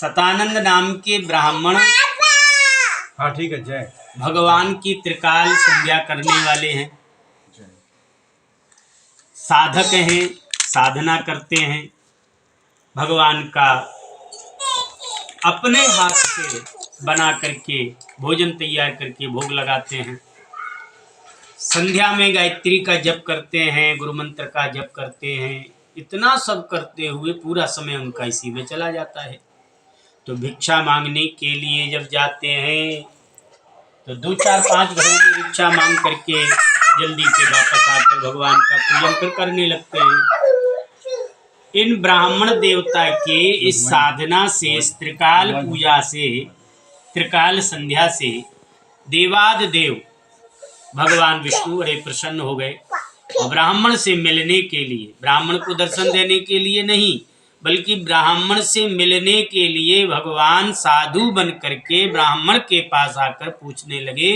सतानंद नाम के ब्राह्मण, हाँ ठीक है, जय, भगवान की त्रिकाल संध्या करने वाले हैं, साधक हैं, साधना करते हैं, भगवान का अपने हाथ से बना करके भोजन तैयार करके भोग लगाते हैं। संध्या में गायत्री का जप करते हैं, गुरु मंत्र का जप करते हैं। इतना सब करते हुए पूरा समय उनका इसी में चला जाता है। तो भिक्षा मांगने के लिए जब जाते हैं तो 2-4-5 घरों में भिक्षा मांग करके जल्दी से वापस आकर भगवान का पूजन फिर करने लगते हैं। इन ब्राह्मण देवता के इस साधना से, इस त्रिकाल पूजा से, त्रिकाल संध्या से देवादिदेव भगवान विष्णु बड़े प्रसन्न हो गए और ब्राह्मण से मिलने के लिए, ब्राह्मण को दर्शन देने के लिए नहीं बल्कि ब्राह्मण से मिलने के लिए भगवान साधु बन करके ब्राह्मण के पास आकर पूछने लगे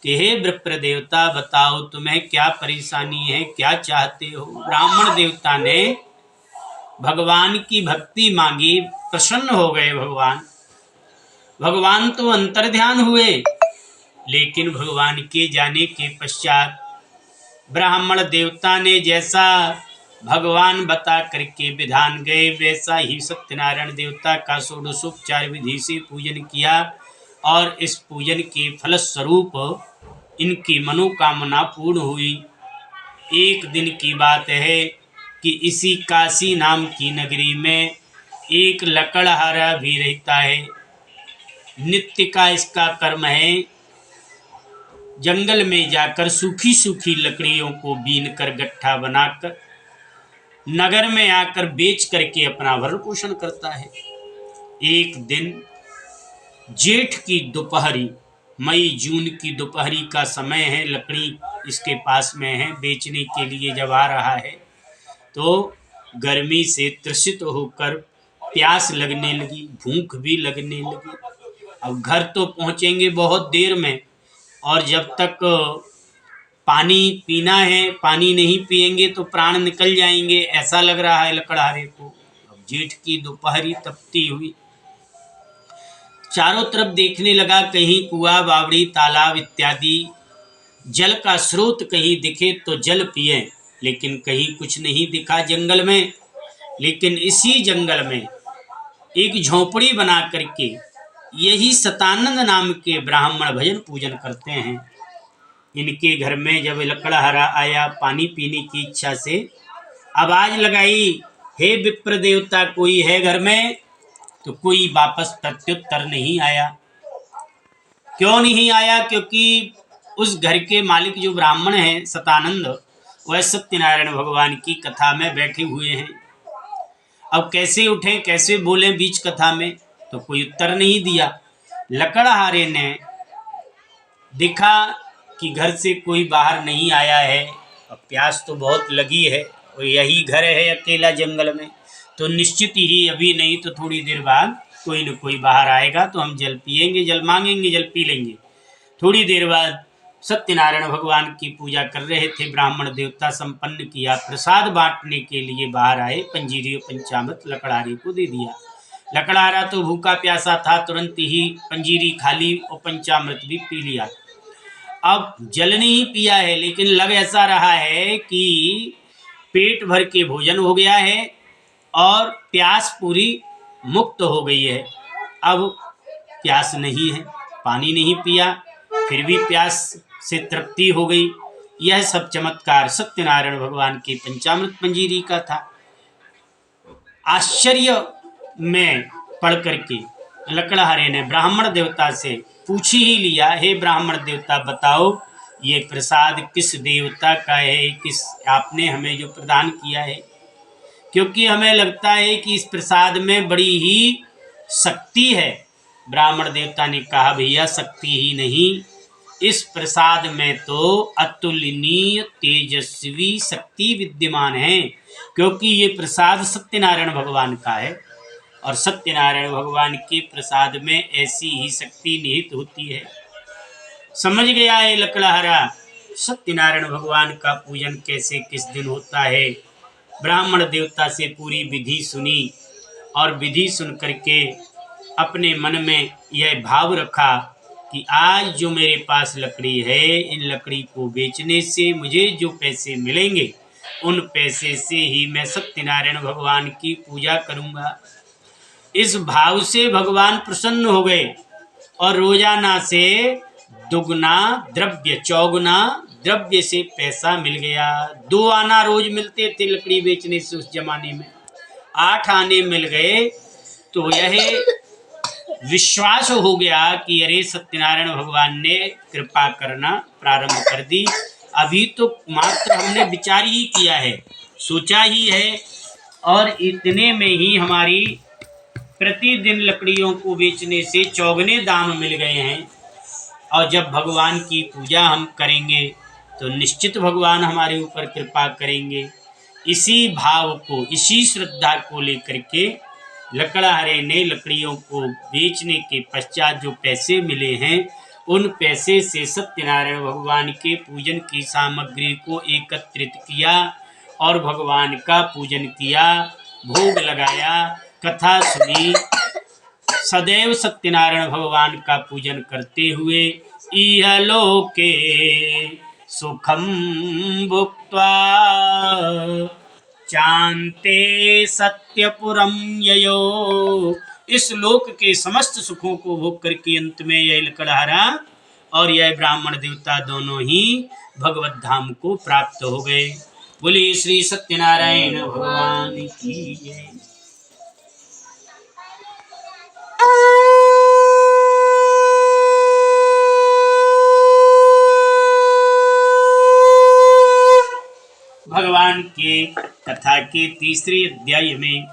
कि हे विप्र देवता, बताओ तुम्हें क्या परेशानी है, क्या चाहते हो। ब्राह्मण देवता ने भगवान की भक्ति मांगी, प्रसन्न हो गए भगवान तो अंतर्ध्यान हुए, लेकिन भगवान के जाने के पश्चात ब्राह्मण देवता ने जैसा भगवान बता करके विधान गए वैसा ही सत्यनारायण देवता का षोडशोपचार विधि से पूजन किया और इस पूजन के फलस्वरूप इनकी मनोकामना पूर्ण हुई। एक दिन की बात है कि इसी काशी नाम की नगरी में एक लकड़हारा भी रहता है। नित्य का इसका कर्म है जंगल में जाकर सूखी सूखी लकड़ियों को बीन कर गट्ठा बनाकर नगर में आकर बेच करके अपना भरण पोषण करता है। एक दिन जेठ की दोपहरी, मई जून की दोपहरी का समय है, लकड़ी इसके पास में है, बेचने के लिए जब आ रहा है तो गर्मी से त्रसित होकर प्यास लगने लगी, भूख भी लगने लगी। अब घर तो पहुंचेंगे बहुत देर में और जब तक पानी पीना है, पानी नहीं पिएंगे तो प्राण निकल जाएंगे, ऐसा लग रहा है लकड़हारे को। अब जेठ की दोपहरी तपती हुई, चारों तरफ देखने लगा, कहीं कुआं, बावड़ी, तालाब इत्यादि जल का स्रोत कहीं दिखे तो जल पिए, लेकिन कहीं कुछ नहीं दिखा जंगल में। लेकिन इसी जंगल में एक झोंपड़ी बना करके यही सतानंद नाम के ब्राह्मण भजन पूजन करते हैं। इनके घर में जब लकड़हारा आया पानी पीने की इच्छा से, आवाज लगाई, हे विप्र देवता, कोई है घर में? तो कोई वापस प्रत्युत्तर नहीं आया। क्यों नहीं आया? क्योंकि उस घर के मालिक जो ब्राह्मण हैं सतानंद, वह सत्यनारायण भगवान की कथा में बैठे हुए हैं। अब कैसे उठें, कैसे बोलें बीच कथा में? तो कोई उत्तर नहीं दिया। लकड़हारे ने देखा कि घर से कोई बाहर नहीं आया है, अब प्यास तो बहुत लगी है और यही घर है अकेला जंगल में, तो निश्चित ही अभी नहीं तो थोड़ी देर बाद कोई न कोई बाहर आएगा तो हम जल पिएंगे, जल मांगेंगे, जल पी लेंगे। थोड़ी देर बाद सत्यनारायण भगवान की पूजा कर रहे थे ब्राह्मण देवता, संपन्न किया, प्रसाद बांटने के लिए बाहर आए, पंजीरी और पंचामृत लकड़हारे को दे दिया। लकड़हारा तो भूखा प्यासा था, तुरंत ही पंजीरी खा ली और पंचामृत भी पी लिया। अब जल नहीं पिया है, लेकिन लग ऐसा रहा है कि पेट भर के भोजन हो गया है और प्यास पूरी मुक्त हो गई है। अब प्यास नहीं है, पानी नहीं पिया, फिर भी प्यास से तृप्ति हो गई। यह सब चमत्कार सत्यनारायण भगवान के पंचामृत पंजीरी का था। आश्चर्य में पढ़ करके लकड़हारे ने ब्राह्मण देवता से पूछ ही लिया, हे ब्राह्मण देवता, बताओ ये प्रसाद किस देवता का है, किस आपने हमें जो प्रदान किया है? क्योंकि हमें लगता है कि इस प्रसाद में बड़ी ही शक्ति है। ब्राह्मण देवता ने कहा, भैया शक्ति ही नहीं, इस प्रसाद में तो अतुलनीय तेजस्वी शक्ति विद्यमान है, क्योंकि ये प्रसाद सत्यनारायण भगवान का है और सत्यनारायण भगवान के प्रसाद में ऐसी ही शक्ति निहित होती है। समझ गया है लकड़हारा सत्यनारायण भगवान का पूजन कैसे किस दिन होता है। ब्राह्मण देवता से पूरी विधि सुनी और विधि सुन करके अपने मन में यह भाव रखा कि आज जो मेरे पास लकड़ी है, इन लकड़ी को बेचने से मुझे जो पैसे मिलेंगे उन पैसे से ही मैं सत्यनारायण भगवान की पूजा करूंगा। इस भाव से भगवान प्रसन्न हो गए और रोजाना से दुगना द्रव्य, चौगुना द्रव्य से पैसा मिल गया। 2 आना रोज मिलते थे लकड़ी बेचने से, उस जमाने में 8 आने मिल गए। तो यह विश्वास हो गया कि अरे सत्यनारायण भगवान ने कृपा करना प्रारंभ कर दी। अभी तो मात्र हमने विचार ही किया है, सोचा ही है, और इतने में ही हमारी प्रतिदिन लकड़ियों को बेचने से चौगने दाम मिल गए हैं। और जब भगवान की पूजा हम करेंगे तो निश्चित भगवान हमारे ऊपर कृपा करेंगे। इसी भाव को, इसी श्रद्धा को लेकर के लकड़हारे ने लकड़ियों को बेचने के पश्चात जो पैसे मिले हैं उन पैसे से सत्यनारायण भगवान के पूजन की सामग्री को एकत्रित किया और भगवान का पूजन किया, भोग लगाया, कथा सुनी। सदैव सत्यनारायण भगवान का पूजन करते हुए इह लोके सुखम भुक्त्वा चान्ते सत्यपुरम ययो। इस लोक के समस्त सुखों को भोग करके अंत में यह लकड़हारा और यह ब्राह्मण देवता दोनों ही भगवत धाम को प्राप्त हो गए। बोले श्री सत्यनारायण भगवान की जय। भगवान के कथा के तीसरे अध्याय में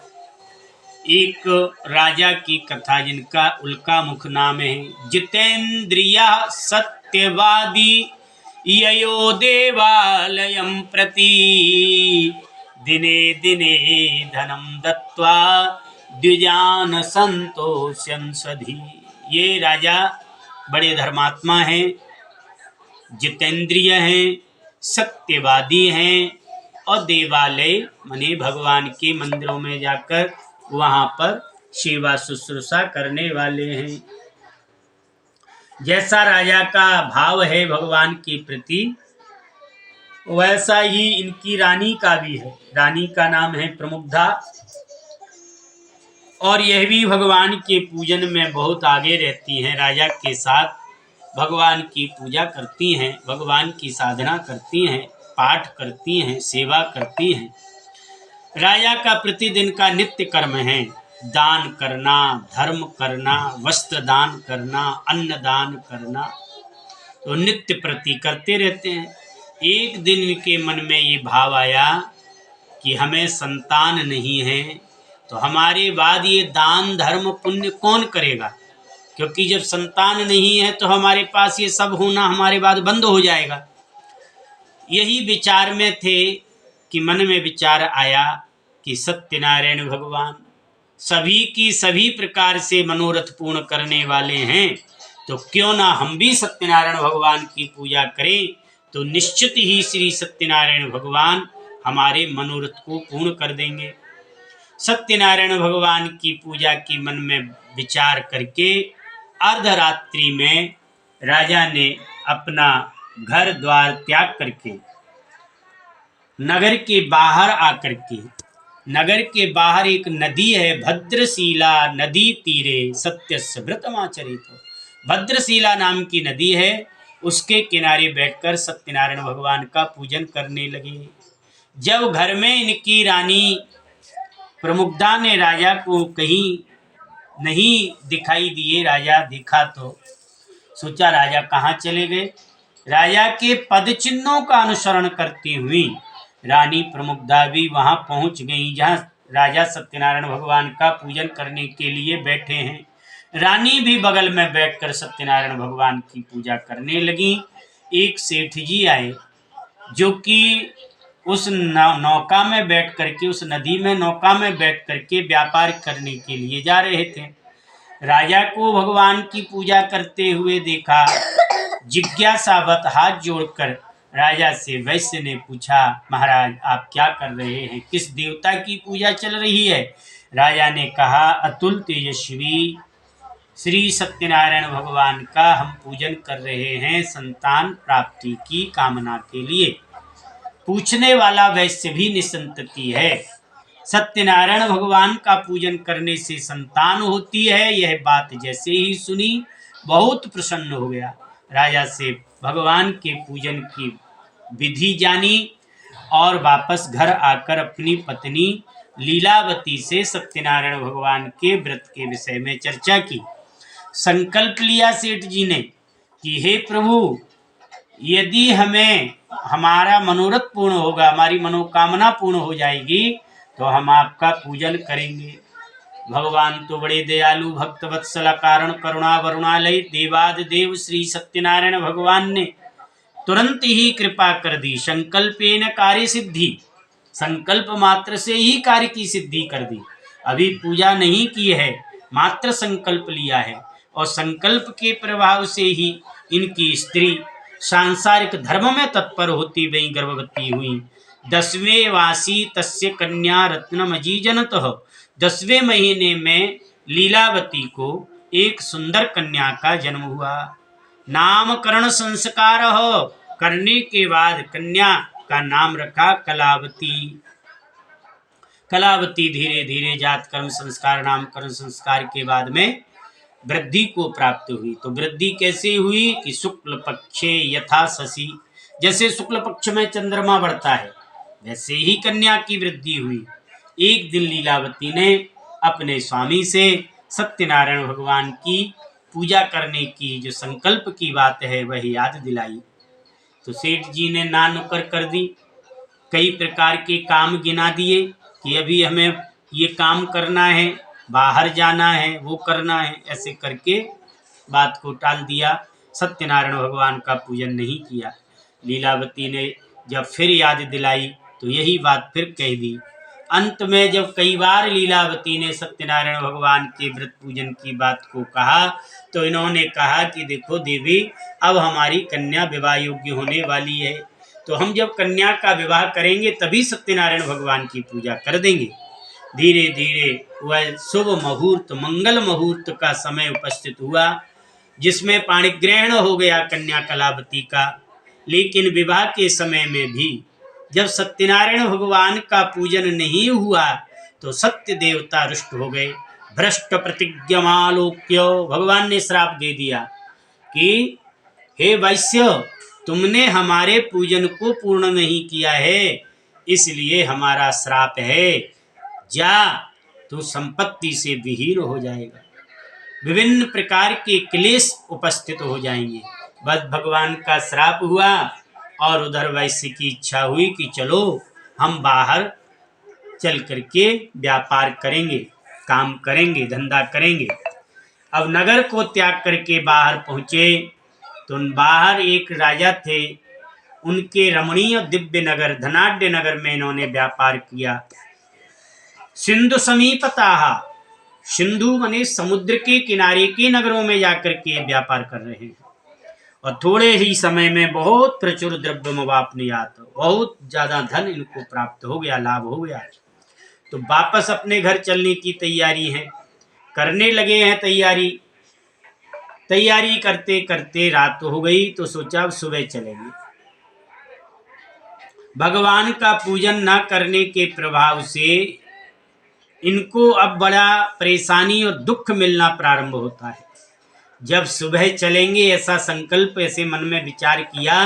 एक राजा की कथा जिनका उल्का मुख नाम है। जितेन्द्रिय सत्यवादी ययो देवालयं प्रति दिने दिने धनम दत्वा द्विजान संतोष्यन् सधि। ये राजा बड़े धर्मात्मा हैं, जितेंद्रिय हैं, सत्यवादी हैं और देवालय माने भगवान के मंदिरों में जाकर वहाँ पर सेवा शुश्रूषा करने वाले हैं। जैसा राजा का भाव है भगवान के प्रति वैसा ही इनकी रानी का भी है। रानी का नाम है प्रमुग्धा और यह भी भगवान के पूजन में बहुत आगे रहती हैं। राजा के साथ भगवान की पूजा करती हैं, भगवान की साधना करती हैं, पाठ करती हैं, सेवा करती हैं। राजा का प्रतिदिन का नित्य कर्म है दान करना, धर्म करना, वस्त्र दान करना, अन्न दान करना, तो नित्य प्रति करते रहते हैं। एक दिन इनके मन में ये भाव आया कि हमें संतान नहीं है तो हमारे बाद ये दान धर्म पुण्य कौन करेगा, क्योंकि जब संतान नहीं है तो हमारे पास ये सब होना हमारे बाद बंद हो जाएगा। यही विचार में थे कि मन में विचार आया कि सत्यनारायण भगवान सभी की सभी प्रकार से मनोरथ पूर्ण करने वाले हैं, तो क्यों ना हम भी सत्यनारायण भगवान की पूजा करें, तो निश्चित ही श्री सत्यनारायण भगवान हमारे मनोरथ को पूर्ण कर देंगे। सत्यनारायण भगवान की पूजा की मन में विचार करके अर्धरात्रि में राजा ने अपना घर द्वार त्याग करके नगर के बाहर आकर के, नगर के बाहर एक नदी है भद्रशिला नदी तीरे सत्यस्य व्रतमाचरित। भद्रशिला नाम की नदी है, उसके किनारे बैठकर सत्यनारायण भगवान का पूजन करने लगे। जब घर में इनकी रानी प्रमुग्धा ने राजा को कहीं नहीं दिखाई दिए, राजा दिखा तो सोचा राजा कहाँ चले गए। राजा के पद चिन्हों का अनुसरण करती हुई रानी प्रमुग्धा भी वहां पहुंच गई जहां राजा सत्यनारायण भगवान का पूजन करने के लिए बैठे हैं। रानी भी बगल में बैठकर सत्यनारायण भगवान की पूजा करने लगी। एक सेठ जी आए जो कि उस नौका में बैठ करके, उस नदी में नौका में बैठ करके व्यापार करने के लिए जा रहे थे। राजा को भगवान की पूजा करते हुए देखा। जिज्ञासावत हाथ जोड़कर राजा से वैश्य ने पूछा, महाराज आप क्या कर रहे हैं, किस देवता की पूजा चल रही है। राजा ने कहा, अतुल तेजस्वी श्री सत्यनारायण भगवान का हम पूजन कर रहे हैं संतान प्राप्ति की कामना के लिए। पूछने वाला वैश्य भी निसंतति है। सत्यनारायण भगवान का पूजन करने से संतान होती है, यह बात जैसे ही सुनी बहुत प्रसन्न हो गया। राजा से भगवान के पूजन की विधि जानी और वापस घर आकर अपनी पत्नी लीलावती से सत्यनारायण भगवान के व्रत के विषय में चर्चा की। संकल्प लिया सेठ जी ने कि हे प्रभु, यदि हमें हमारा मनोरथ पूर्ण होगा, हमारी मनोकामना पूर्ण हो जाएगी तो हम आपका पूजन करेंगे। भगवान तो बड़े दयालु भक्त वत्सल कारण करुणा वरुणालय देवाद देव श्री सत्यनारायण भगवान ने तुरंत ही कृपा कर दी। संकल्पेन कार्य सिद्धि, संकल्प मात्र से ही कार्य की सिद्धि कर दी। अभी पूजा नहीं की है, मात्र संकल्प लिया है और संकल्प के प्रभाव से ही इनकी स्त्री सांसारिक धर्म में तत्पर होती वही गर्भवती हुई। 10वें वासी तस्य कन्या रत्नमजीजनतः, 10वें महीने में लीलावती को एक सुंदर कन्या का जन्म हुआ। नामकरण संस्कार करने के बाद कन्या का नाम रखा कलावती। कलावती धीरे धीरे जात कर्म संस्कार नामकरण संस्कार के बाद में वृद्धि को प्राप्त हुई। तो वृद्धि कैसे हुई कि शुक्ल पक्षे यथा शशि, जैसे शुक्ल पक्ष में चंद्रमा बढ़ता है वैसे ही कन्या की वृद्धि हुई। एक दिन लीलावती ने अपने स्वामी से सत्यनारायण भगवान की पूजा करने की जो संकल्प की बात है वह याद दिलाई। तो सेठ जी ने ना नुकर कर दी। कई प्रकार के काम गिना दिए कि अभी हमें ये काम करना है, बाहर जाना है, वो करना है, ऐसे करके बात को टाल दिया। सत्यनारायण भगवान का पूजन नहीं किया। लीलावती ने जब फिर याद दिलाई तो यही बात फिर कह दी। अंत में जब कई बार लीलावती ने सत्यनारायण भगवान के व्रत पूजन की बात को कहा तो इन्होंने कहा कि देखो देवी, अब हमारी कन्या विवाह योग्य होने वाली है, तो हम जब कन्या का विवाह करेंगे तभी सत्यनारायण भगवान की पूजा कर देंगे। धीरे धीरे वह शुभ मुहूर्त, मंगल मुहूर्त का समय उपस्थित हुआ जिसमें पाणिग्रहण हो गया कन्या कलावती का। लेकिन विवाह के समय में भी जब सत्यनारायण भगवान का पूजन नहीं हुआ तो सत्य देवता रुष्ट हो गए। भ्रष्ट प्रतिज्ञालोक्य, भगवान ने श्राप दे दिया कि हे वैश्य, तुमने हमारे पूजन को पूर्ण नहीं किया है, इसलिए हमारा श्राप है, जा तू संपत्ति से विहीन हो जाएगा। विभिन्न प्रकार के क्लेश उपस्थित हो जाएंगे। बस भगवान का श्राप हुआ और उधर वैश्य की इच्छा हुई कि चलो हम बाहर चल करके व्यापार करेंगे, काम करेंगे, धंधा करेंगे। अब नगर को त्याग करके बाहर पहुँचे तो बाहर एक राजा थे, उनके रमणीय दिव्य नगर धनाढ्य नगर में इन्होंने व्यापार किया। सिंधु समीपता, सिंधु माने समुद्र के किनारे के नगरों में जाकर के व्यापार कर रहे हैं और थोड़े ही समय में बहुत प्रचुर द्रव्यमवाप्नुयात्, बहुत ज्यादा धन इनको प्राप्त हो गया, लाभ हो गया। तो वापस अपने घर चलने की तैयारी है, करने लगे हैं तैयारी करते करते रात हो गई तो सोचा अब सुबह चलेंगे। भगवान का पूजन न करने के प्रभाव से इनको अब बड़ा परेशानी और दुख मिलना प्रारंभ होता है। जब सुबह चलेंगे ऐसा संकल्प, ऐसे मन में विचार किया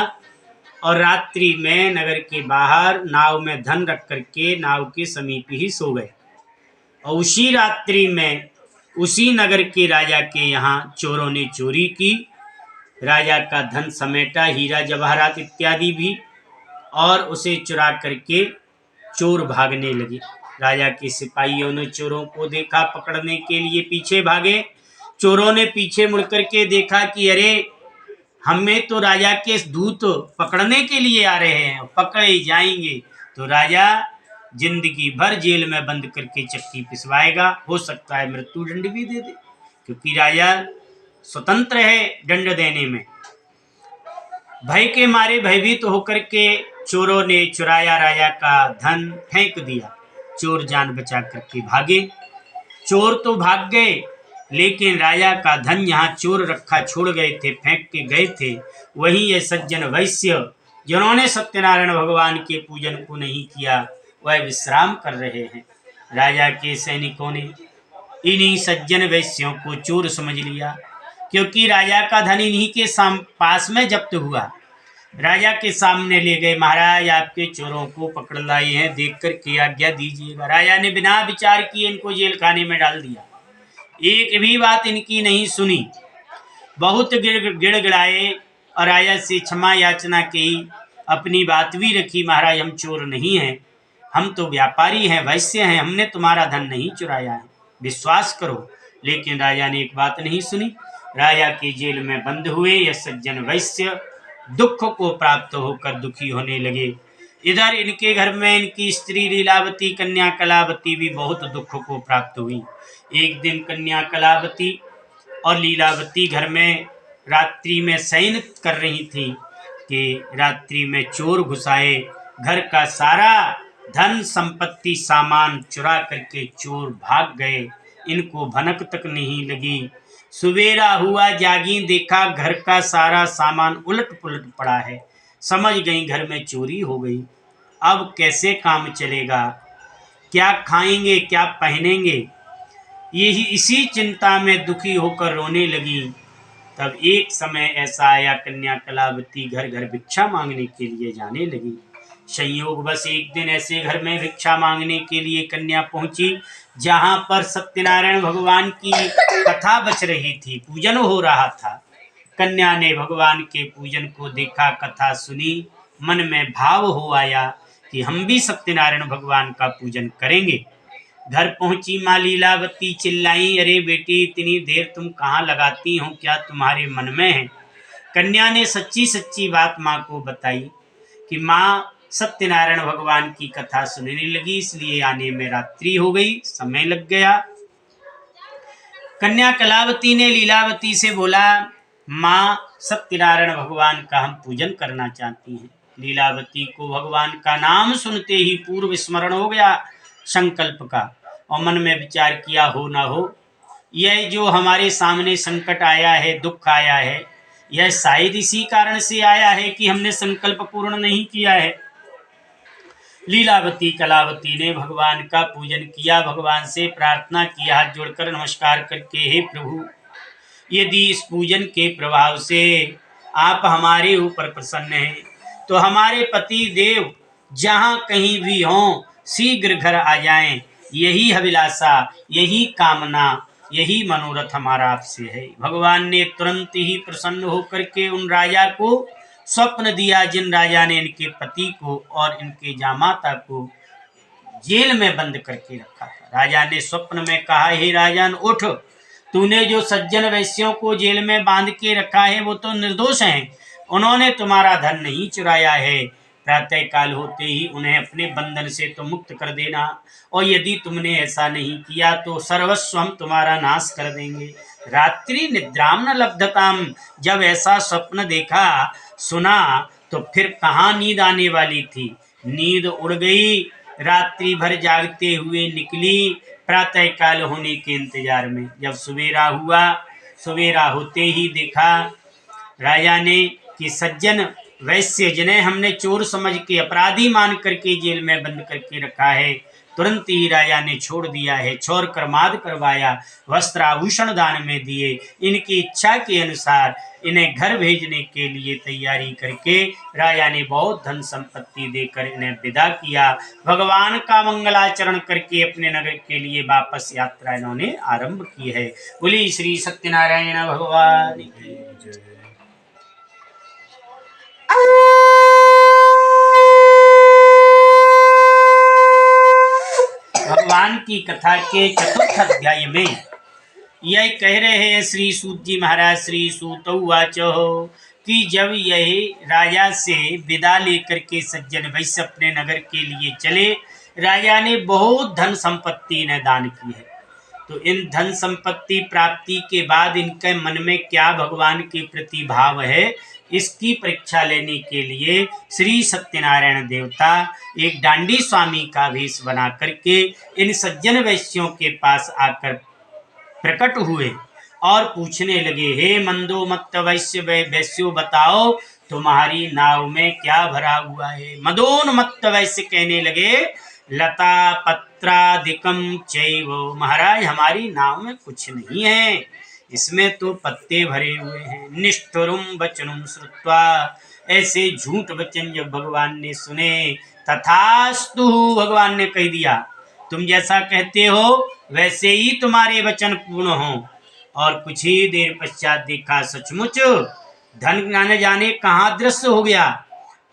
और रात्रि में नगर के बाहर नाव में धन रख करके नाव के समीप ही सो गए। और उसी रात्रि में उसी नगर के राजा के यहाँ चोरों ने चोरी की, राजा का धन समेटा, हीरा जवाहरात इत्यादि भी, और उसे चुरा करके चोर भागने लगे। राजा के सिपाहियों ने चोरों को देखा, पकड़ने के लिए पीछे भागे। चोरों ने पीछे मुड़ करके देखा कि अरे हमें तो राजा के दूत पकड़ने के लिए आ रहे हैं, पकड़े जाएंगे तो राजा जिंदगी भर जेल में बंद करके चक्की पिसवाएगा, हो सकता है मृत्यु दंड भी दे दे, क्योंकि राजा स्वतंत्र है दंड देने में। भय के मारे भयभीत होकर के चोरों ने चुराया राजा का धन, फेंक दिया। चोर जान बचा करके भागे। चोर तो भाग गए लेकिन राजा का धन यहाँ चोर रखा छोड़ गए थे, फेंक के गए थे, वहीं ये सज्जन वैश्य जिन्होंने सत्यनारायण भगवान के पूजन को नहीं किया वह विश्राम कर रहे हैं। राजा के सैनिकों ने इन्हीं सज्जन वैश्यों को चोर समझ लिया, क्योंकि राजा का धन इन्हीं के पास में जब्त हुआ। राजा के सामने ले गए। महाराज, आपके चोरों को पकड़ लाए हैं, देख कर के आज्ञा दीजिएगा। राजा ने बिना विचार किए इनको जेल खाने में डाल दिया। एक भी बात इनकी नहीं सुनी। बहुत गिड़गिड़ाए और राजा से क्षमा याचना की, अपनी बात भी रखी। महाराज, हम चोर नहीं हैं, हम तो व्यापारी हैं, वैश्य हैं, हमने तुम्हारा धन नहीं चुराया है, विश्वास करो। लेकिन राजा ने एक बात नहीं सुनी। राजा की जेल में बंद हुए यह सज्जन वैश्य दुख को प्राप्त होकर दुखी होने लगे। इधर इनके घर में इनकी स्त्री लीलावती कन्या कलावती भी बहुत दुख को प्राप्त हुई। एक दिन कन्या कलावती और लीलावती घर में रात्रि में शयन कर रही थी कि रात्रि में चोर घुसाए, घर का सारा धन संपत्ति सामान चुरा करके चोर भाग गए। इनको भनक तक नहीं लगी। सुबेरा हुआ, जागी, देखा घर का सारा सामान उलट पुलट पड़ा है। समझ गई घर में चोरी हो गई। अब कैसे काम चलेगा, क्या खाएंगे, क्या पहनेंगे, यही इसी चिंता में दुखी होकर रोने लगी। तब एक समय ऐसा आया, कन्या कलावती घर घर भिक्षा मांगने के लिए जाने लगी। संयोग बस एक दिन ऐसे घर में भिक्षा मांगने के लिए कन्या पहुंची जहां पर सत्यनारायण भगवान की कथा बच रही थी, पूजन हो रहा था। कन्या ने भगवान के पूजन को देखा, कथा सुनी, मन में भाव हो आया कि हम भी सत्यनारायण भगवान का पूजन करेंगे। घर पहुंची माँ लीलावती चिल्लाई, अरे बेटी, इतनी देर तुम कहाँ लगाती हो, क्या तुम्हारे मन में है? कन्या ने सच्ची सच्ची बात माँ को बताई कि माँ, सत्यनारायण भगवान की कथा सुनने लगी, इसलिए आने में रात्रि हो गई, समय लग गया। कन्या कलावती ने लीलावती से बोला, माँ, सत्यनारायण भगवान का हम पूजन करना चाहती हैं। लीलावती को भगवान का नाम सुनते ही पूर्व स्मरण हो गया संकल्प का, और मन में विचार किया, हो ना हो, यह जो हमारे सामने संकट आया है, दुख आया है, यह शायद इसी कारण से आया है कि हमने संकल्प पूर्ण नहीं किया है। लीलावती कलावती ने भगवान का पूजन किया, भगवान से प्रार्थना किया, हाथ जोड़कर नमस्कार करके, हे प्रभु, यदि इस पूजन के प्रभाव से आप हमारे ऊपर प्रसन्न हैं तो हमारे पति देव जहाँ कहीं भी हों शीघ्र घर आ जाएं। यही अभिलाषा, यही कामना, यही मनोरथ हमारा आपसे है। भगवान ने तुरंत ही प्रसन्न होकर के उन राजा को स्वप्न दिया जिन राजा ने इनके पति को और इनके जामाता को जेल में बंद करके रखा था। राजा ने स्वप्न में कहा, हे राजन, उठ, तूने जो सज्जन वैश्यों को जेल में बांध के रखा है वो तो निर्दोष हैं, उन्होंने तुम्हारा धन नहीं चुराया है। प्रातः काल होते ही उन्हें अपने बंधन से तो मुक्त कर देना, और यदि तुमने ऐसा नहीं किया तो सर्वस्व हम तुम्हारा नाश कर देंगे। रात्रि निद्राम न लब्धताम, जब ऐसा स्वप्न देखा सुना तो फिर कहाँ नींद आने वाली थी, नींद उड़ गई। रात्रि भर जागते हुए निकली प्रातः काल होने के इंतजार में। जब सवेरा हुआ, सवेरा होते ही देखा राजा ने कि सज्जन वैश्य जिन्हें हमने चोर समझ के अपराधी मान करके जेल में बंद करके रखा है, तुरंत ही राजा ने छोड़ दिया है, छोड़ कर माद करवाया, वस्त्र आभूषण दान में दिए, इनकी इच्छा के अनुसार इन्हें घर भेजने के लिए तैयारी करके राजा ने बहुत धन संपत्ति देकर इन्हें विदा किया। भगवान का मंगलाचरण करके अपने नगर के लिए वापस यात्रा इन्होंने आरंभ की है। बोली श्री सत्यनारायण भगवान की जय। भगवान की कथा के चतुर्थ अध्याय में यह कह रहे हैं श्री सूत जी महाराज, श्री सूत उवाच, कि जब यह राजा से विदा लेकर के सज्जन वैश्य अपने नगर के लिए चले, राजा ने बहुत धन संपत्ति इन्हें दान की है। तो इन धन संपत्ति प्राप्ति के बाद इनके मन में क्या भगवान के प्रति भाव है, इसकी परीक्षा लेने के लिए श्री सत्यनारायण देवता एक डांडी स्वामी का वेश बना करके इन सज्जन वैश्यों के पास आकर प्रकट हुए और पूछने लगे, हे मंदोमत्त वैश्यो बताओ तुम्हारी नाव में क्या भरा हुआ है। मदोन्मत्त वैश्य कहने लगे, लता पत्रादिकम चैव, महाराज हमारी नाव में कुछ नहीं है, इसमें तो पत्ते भरे हुए हैं। निष्ठुरम वचनम श्रुत्वा, ऐसे झूठ वचन जब भगवान ने सुने, तथास्तु, भगवान ने कह दिया तुम जैसा कहते हो वैसे ही तुम्हारे वचन पूर्ण हो। और कुछ ही देर पश्चात देखा सचमुच धन न जाने कहाँ दृश्य हो गया,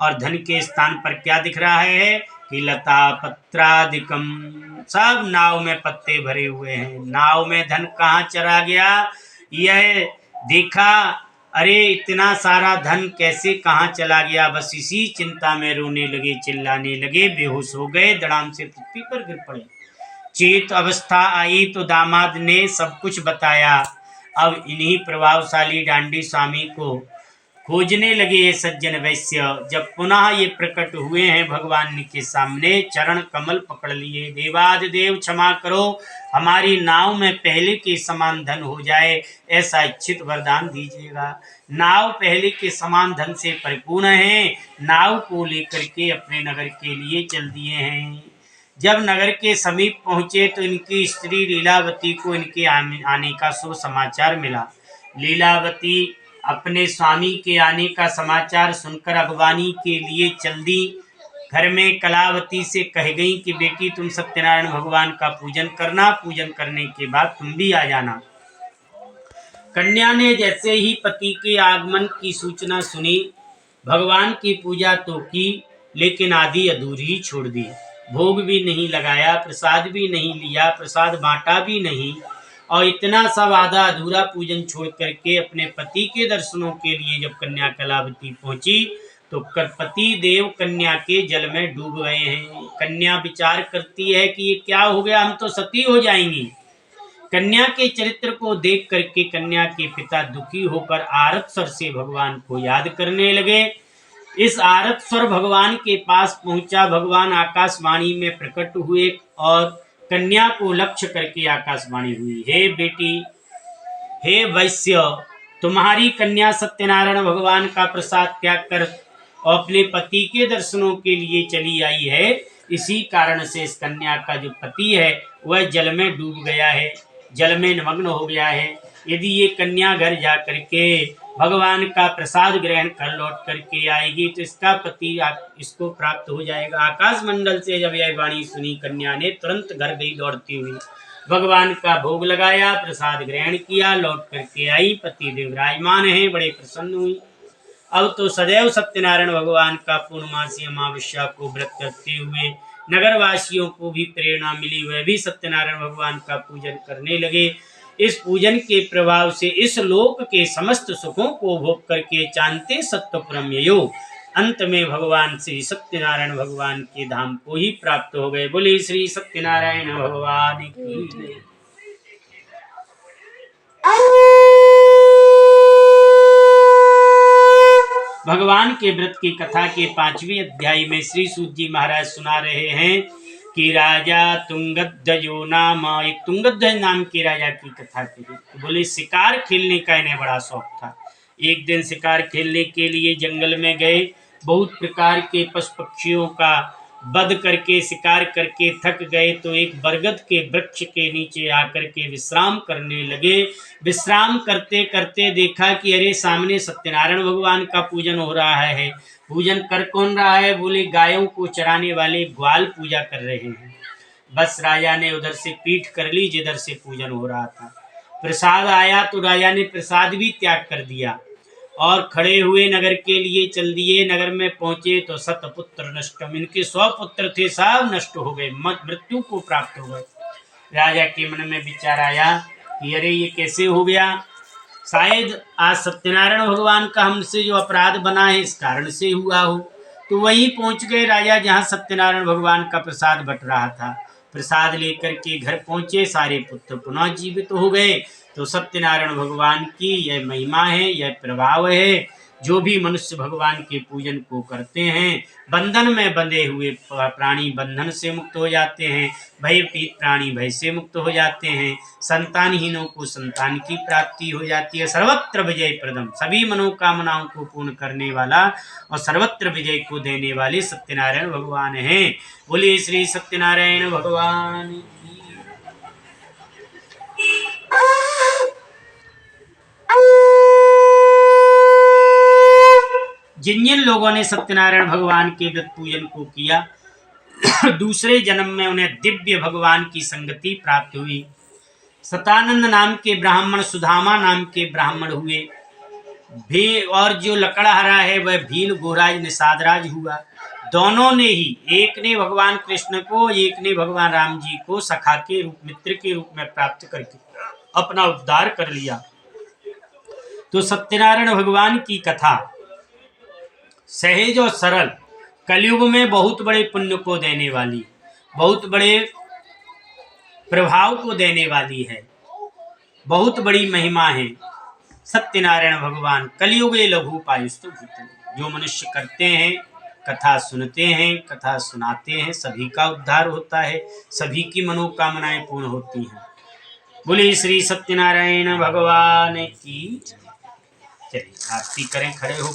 और धन के स्थान पर क्या दिख रहा है कि लता पत्रादिकम, सब नाव में पत्ते भरे हुए हैं। नाव में धन कहाँ चला गया, यह देखा, अरे इतना सारा धन कैसे कहाँ चला गया। बस इसी चिंता में रोने लगे, चिल्लाने लगे, बेहोश हो गए, धड़ाम से पृथ्वी पर गिर पड़े। चेत अवस्था आई तो दामाद ने सब कुछ बताया। अब इन्हीं प्रभावशाली डांडी स्वामी को खोजने लगे ये सज्जन वैश्य। जब पुनः ये प्रकट हुए हैं भगवान के सामने, चरण कमल पकड़ लिए, देवादिदेव क्षमा करो, हमारी नाव में पहले के समान धन हो जाए, ऐसा इच्छित वरदान दीजिएगा। नाव पहले के समान धन से परिपूर्ण है, नाव को लेकर के अपने नगर के लिए चल दिए हैं। जब नगर के समीप पहुंचे तो इनकी स्त्री लीलावती को इनके आने का शुभ समाचार मिला। लीलावती अपने स्वामी के आने का समाचार सुनकर अगवानी के लिए चल दी। घर में कलावती से कह गई कि बेटी तुम सत्यनारायण भगवान का पूजन करना, पूजन करने के बाद तुम भी आ जाना। कन्या ने जैसे ही पति के आगमन की सूचना सुनी, भगवान की पूजा तो की लेकिन आधी अधूरी छोड़ दी। भोग भी नहीं लगाया, प्रसाद भी नहीं लिया, प्रसाद बांटा भी नहीं, और इतना सब आधा अधूरा पूजन छोड़ करके अपने पति के दर्शनों के लिए जब कन्या कलावती पहुंची तो पति देव कन्या के जल में डूब गए हैं। कन्या विचार करती है कि ये क्या हो गया, हम तो सती हो जाएंगी। कन्या के चरित्र को देख करके कन्या के पिता दुखी होकर आरत स्वर से भगवान को याद करने लगे। इस आरत स्वर भगवान के पास पहुंचा, भगवान आकाशवाणी में प्रकट हुए और कन्या को लक्ष्य करके आकाशवाणी हुई, हे बेटी, हे वैश्य, तुम्हारी कन्या सत्यनारायण भगवान का प्रसाद त्याग कर अपने पति के दर्शनों के लिए चली आई है। इसी कारण से इस कन्या का जो पति है वह जल में डूब गया है, जल में निमग्न हो गया है। यदि ये कन्या घर जा करके भगवान का प्रसाद ग्रहण कर लौट करके आएगी तो इसका पति इसको प्राप्त हो जाएगा। आकाश मंडल से जब यह वाणी सुनी, कन्या ने तुरंत घर गई दौड़ती हुई, भगवान का भोग लगाया, प्रसाद ग्रहण किया, लौट करके आई। पति देव विराजमान है, बड़े प्रसन्न हुई। अब तो सदैव सत्यनारायण भगवान का पूर्णमासी अमावस्या को व्रत करते हुए नगरवासियों को भी प्रेरणा मिली, वह भी सत्यनारायण भगवान का पूजन करने लगे। इस पूजन के प्रभाव से इस लोक के समस्त सुखों को भोग करके चांते सत्यपुरम यो, अंत में भगवान श्री सत्यनारायण भगवान के धाम को ही प्राप्त हो गए। बोले श्री सत्यनारायण भगवान की जय। भगवान के व्रत की कथा के 5वें अध्याय में श्री सूत जी महाराज सुना रहे हैं कि राजा तुंगध्वजो नाम, एक तुंगध्वज नाम के राजा की कथा थी। तो बोले शिकार खेलने का इन्हें बड़ा शौक था। एक दिन शिकार खेलने के लिए जंगल में गए, बहुत प्रकार के पशु पक्षियों का वध करके शिकार करके थक गए तो एक बरगद के वृक्ष के नीचे आकर के विश्राम करने लगे। विश्राम करते करते देखा कि अरे सामने सत्यनारायण भगवान का पूजन हो रहा है। पूजन कर कौन रहा है? बोले गायों को चराने वाले ग्वाल पूजा कर रहे हैं। बस राजा ने उधर से पीठ कर ली जिधर से पूजन हो रहा था। प्रसाद आया तो राजा ने प्रसाद भी त्याग कर दिया और खड़े हुए नगर के लिए चल दिए। नगर में पहुंचे तो शतपुत्र नष्टम, इनके 100 पुत्र थे, सब नष्ट हो गए, मृत्यु को प्राप्त हो गए। राजा के मन में विचार आया कि अरे ये कैसे हो गया, शायद आज सत्यनारायण भगवान का हमसे जो अपराध बना है इस कारण से हुआ हो। तो वहीं पहुंच गए राजा जहां सत्यनारायण भगवान का प्रसाद बट रहा था। प्रसाद लेकर के घर पहुंचे, सारे पुत्र पुनः जीवित हो गए। तो सत्यनारायण भगवान की यह महिमा है, यह प्रभाव है। जो भी मनुष्य भगवान के पूजन को करते हैं, बंधन में बंधे हुए प्राणी बंधन से मुक्त हो जाते हैं, भयभीत प्राणी भय से मुक्त हो जाते हैं, संतानहीनों को संतान की प्राप्ति हो जाती है। सर्वत्र विजय प्रदम, सभी मनोकामनाओं को पूर्ण करने वाला और सर्वत्र विजय को देने वाले सत्यनारायण भगवान हैं। बोलिए श्री सत्यनारायण भगवान की। जिन जिन लोगों ने सत्यनारायण भगवान के व्रत पूजन को किया, दूसरे जन्म में उन्हें दिव्य भगवान की संगति प्राप्त हुई। सतानंद नाम के ब्राह्मण, सुदामा नाम के ब्राह्मण हुए भी, और जो लकड़हारा है वह भील गोराज निषादराज हुआ। दोनों ने ही, एक ने भगवान कृष्ण को, एक ने भगवान राम जी को सखा के रूप, मित्र के रूप में प्राप्त करके अपना उद्धार कर लिया। तो सत्यनारायण भगवान की कथा सहज और सरल, कलयुग में बहुत बड़े पुण्य को देने वाली, बहुत बड़े प्रभाव को देने वाली है, बहुत बड़ी महिमा है। सत्यनारायण भगवान कलयुगे लघु पायुस्तु भूतले, जो मनुष्य करते हैं, कथा सुनते हैं, कथा सुनाते हैं, सभी का उद्धार होता है, सभी की मनोकामनाएं पूर्ण होती हैं। बोले श्री सत्यनारायण भगवान की। चलिए आरती करें खड़े हो।